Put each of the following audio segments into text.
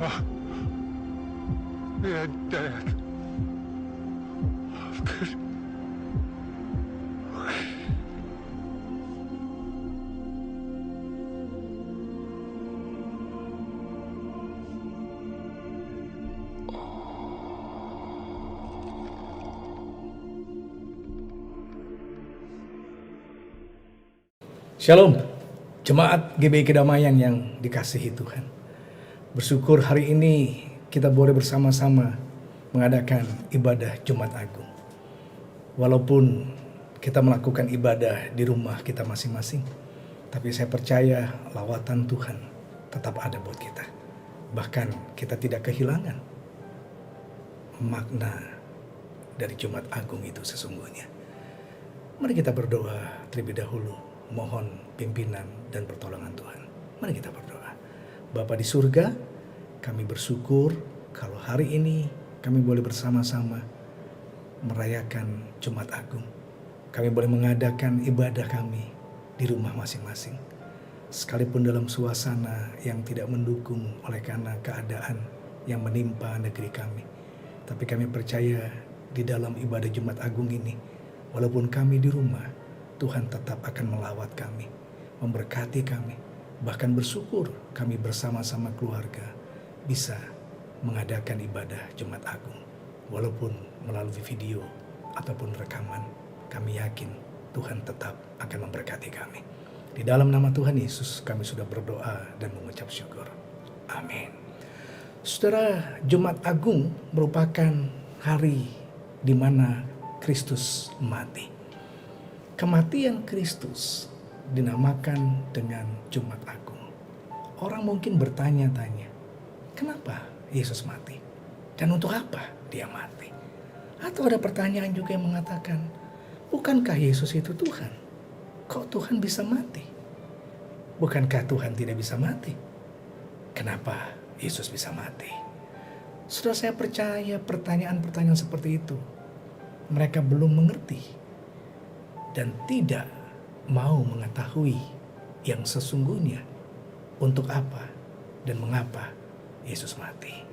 Mama and Dad have good. Shalom, jemaat GBI Kedamaian yang dikasihi Tuhan. Bersyukur hari ini kita boleh bersama-sama mengadakan ibadah Jumat Agung. Walaupun kita melakukan ibadah di rumah kita masing-masing, tapi saya percaya lawatan Tuhan tetap ada buat kita. Bahkan kita tidak kehilangan makna dari Jumat Agung itu sesungguhnya. Mari kita berdoa terlebih dahulu. Mohon pimpinan dan pertolongan Tuhan. Mari kita berdoa. Bapa di surga, kami bersyukur kalau hari ini kami boleh bersama-sama merayakan Jumat Agung. Kami boleh mengadakan ibadah kami di rumah masing-masing. Sekalipun dalam suasana yang tidak mendukung oleh karena keadaan yang menimpa negeri kami. Tapi kami percaya di dalam ibadah Jumat Agung ini, walaupun kami di rumah, Tuhan tetap akan melawat kami, memberkati kami, bahkan bersyukur kami bersama-sama keluarga bisa mengadakan ibadah Jumat Agung. Walaupun melalui video ataupun rekaman, kami yakin Tuhan tetap akan memberkati kami. Di dalam nama Tuhan Yesus kami sudah berdoa dan mengucap syukur. Amin. Saudara, Jumat Agung merupakan hari di mana Kristus mati. Kematian Kristus dinamakan dengan Jumat Agung. Orang mungkin bertanya-tanya, kenapa Yesus mati? Dan untuk apa dia mati? Atau ada pertanyaan juga yang mengatakan, bukankah Yesus itu Tuhan? Kok Tuhan bisa mati? Bukankah Tuhan tidak bisa mati? Kenapa Yesus bisa mati? Sudah saya percaya pertanyaan-pertanyaan seperti itu mereka belum mengerti dan tidak mau mengetahui yang sesungguhnya untuk apa dan mengapa Yesus mati.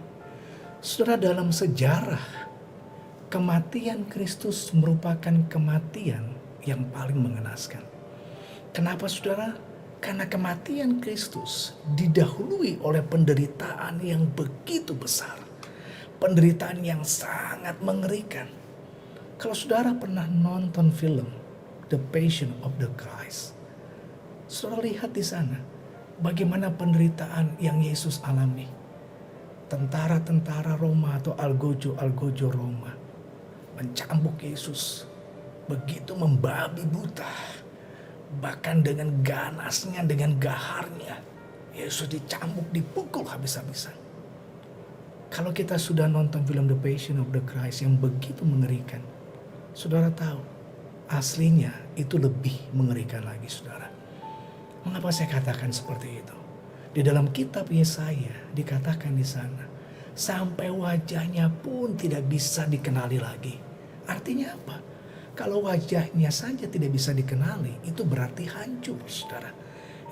Saudara, dalam sejarah kematian Kristus merupakan kematian yang paling mengenaskan. Kenapa saudara? Karena kematian Kristus didahului oleh penderitaan yang begitu besar. Penderitaan yang sangat mengerikan. Kalau saudara pernah nonton film The Passion of the Christ, saudara lihat di sana bagaimana penderitaan yang Yesus alami. Tentara-tentara Roma atau algojo Roma mencambuk Yesus begitu membabi buta. Bahkan dengan ganasnya, dengan gaharnya, Yesus dicambuk, dipukul habis-habisan. Kalau kita sudah nonton film The Passion of the Christ yang begitu mengerikan, saudara tahu aslinya itu lebih mengerikan lagi, saudara. Mengapa saya katakan seperti itu? Di dalam kitab Yesaya dikatakan di sana, sampai wajahnya pun tidak bisa dikenali lagi. Artinya apa? Kalau wajahnya saja tidak bisa dikenali, itu berarti hancur, saudara.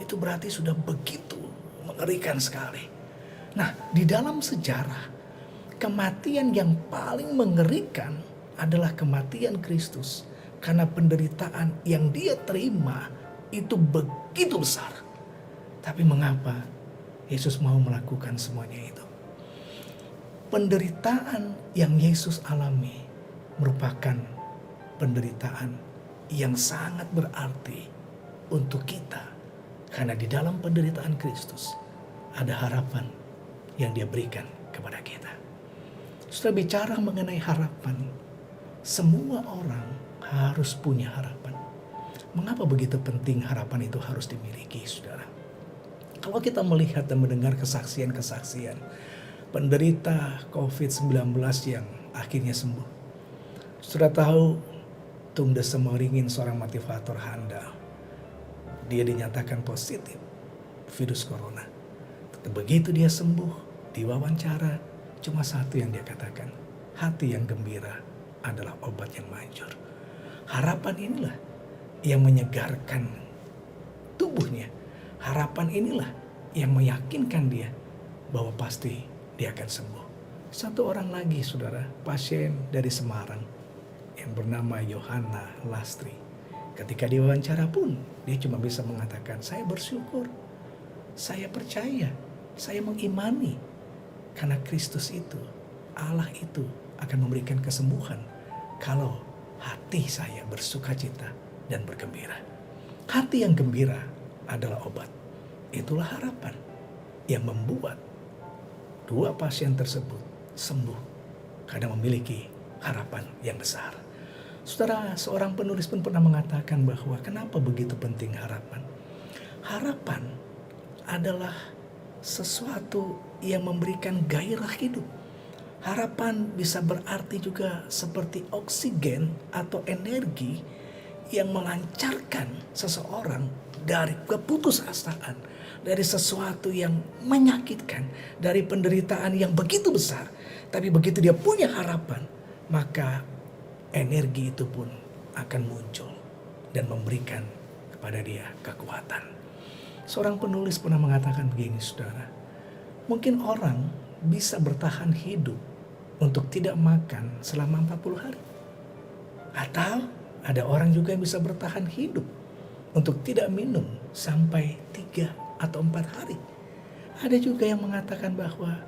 Itu berarti sudah begitu mengerikan sekali. Nah, di dalam sejarah, kematian yang paling mengerikan adalah kematian Kristus. Karena penderitaan yang dia terima itu begitu besar. Tapi mengapa Yesus mau melakukan semuanya itu? Penderitaan yang Yesus alami merupakan penderitaan yang sangat berarti untuk kita. Karena di dalam penderitaan Kristus ada harapan yang dia berikan kepada kita. Sudah bicara mengenai harapan, semua orang harus punya harapan. Mengapa begitu penting harapan itu harus dimiliki, saudara? Kalau kita melihat dan mendengar kesaksian-kesaksian penderita COVID-19 yang akhirnya sembuh. Sudah tahu Tung Desa Moringin, seorang motivator handal. Dia dinyatakan positif virus corona. Begitu dia sembuh, diwawancara, cuma satu yang dia katakan, hati yang gembira adalah obat yang manjur. Harapan inilah yang menyegarkan tubuhnya. Harapan inilah yang meyakinkan dia bahwa pasti dia akan sembuh. Satu orang lagi, saudara, pasien dari Semarang yang bernama Yohana Lastri. Ketika diwawancara pun, dia cuma bisa mengatakan, saya bersyukur, saya percaya, saya mengimani. Karena Kristus itu, Allah itu akan memberikan kesembuhan kalau hati saya bersukacita dan bergembira. Hati yang gembira adalah obat. Itulah harapan yang membuat dua pasien tersebut sembuh karena memiliki harapan yang besar. Saudara, seorang penulis pun pernah mengatakan bahwa kenapa begitu penting harapan. Harapan adalah sesuatu yang memberikan gairah hidup. Harapan bisa berarti juga seperti oksigen atau energi yang melancarkan seseorang dari keputusasaan, dari sesuatu yang menyakitkan, dari penderitaan yang begitu besar. Tapi begitu dia punya harapan, maka energi itu pun akan muncul dan memberikan kepada dia kekuatan. Seorang penulis pernah mengatakan begini, saudara. Mungkin orang bisa bertahan hidup untuk tidak makan selama 40 hari. Atau ada orang juga yang bisa bertahan hidup untuk tidak minum sampai 3 atau 4 hari. Ada juga yang mengatakan bahwa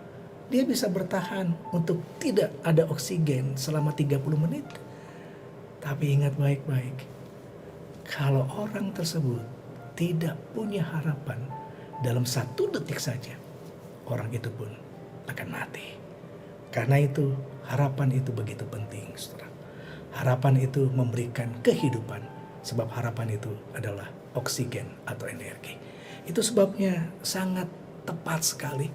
dia bisa bertahan untuk tidak ada oksigen selama 30 menit. Tapi ingat baik-baik, kalau orang tersebut tidak punya harapan, dalam 1 detik saja, orang itu pun akan mati. Karena itu, harapan itu begitu penting, saudara. Harapan itu memberikan kehidupan, sebab harapan itu adalah oksigen atau energi. Itu sebabnya sangat tepat sekali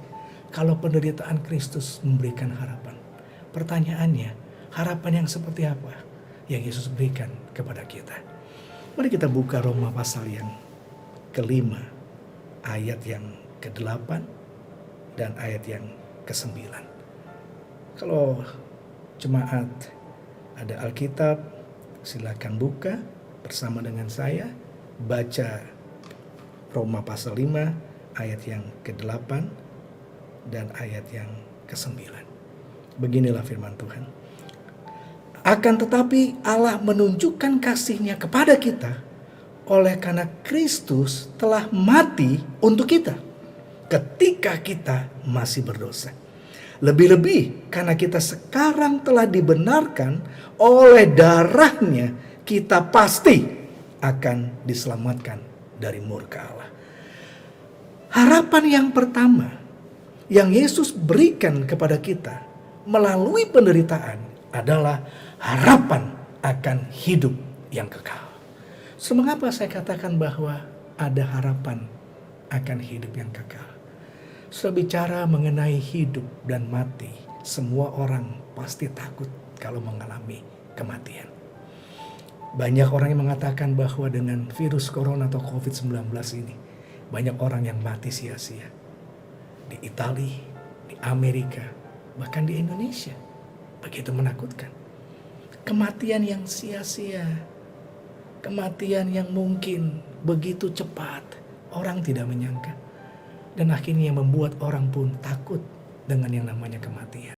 kalau penderitaan Kristus memberikan harapan. Pertanyaannya, harapan yang seperti apa yang Yesus berikan kepada kita? Mari kita buka Roma pasal yang ke-5, ayat yang ke-8 dan ayat yang ke-9. Kalau jemaat ada Alkitab, silakan buka bersama dengan saya, baca Roma pasal 5 ayat yang ke-8 dan ayat yang ke-9. Beginilah firman Tuhan. Akan tetapi Allah menunjukkan kasih-Nya kepada kita oleh karena Kristus telah mati untuk kita ketika kita masih berdosa. Lebih-lebih karena kita sekarang telah dibenarkan oleh darah-Nya, kita pasti akan diselamatkan dari murka Allah. Harapan yang pertama yang Yesus berikan kepada kita melalui penderitaan adalah harapan akan hidup yang kekal. So, mengapa saya katakan bahwa ada harapan akan hidup yang kekal? Sudah bicara mengenai hidup dan mati, semua orang pasti takut kalau mengalami kematian. Banyak orang yang mengatakan bahwa dengan virus corona atau COVID-19 ini, banyak orang yang mati sia-sia. Di Italia, di Amerika, bahkan di Indonesia. Begitu menakutkan. Kematian yang sia-sia, kematian yang mungkin begitu cepat, orang tidak menyangka. Dan akhirnya membuat orang pun takut dengan yang namanya kematian.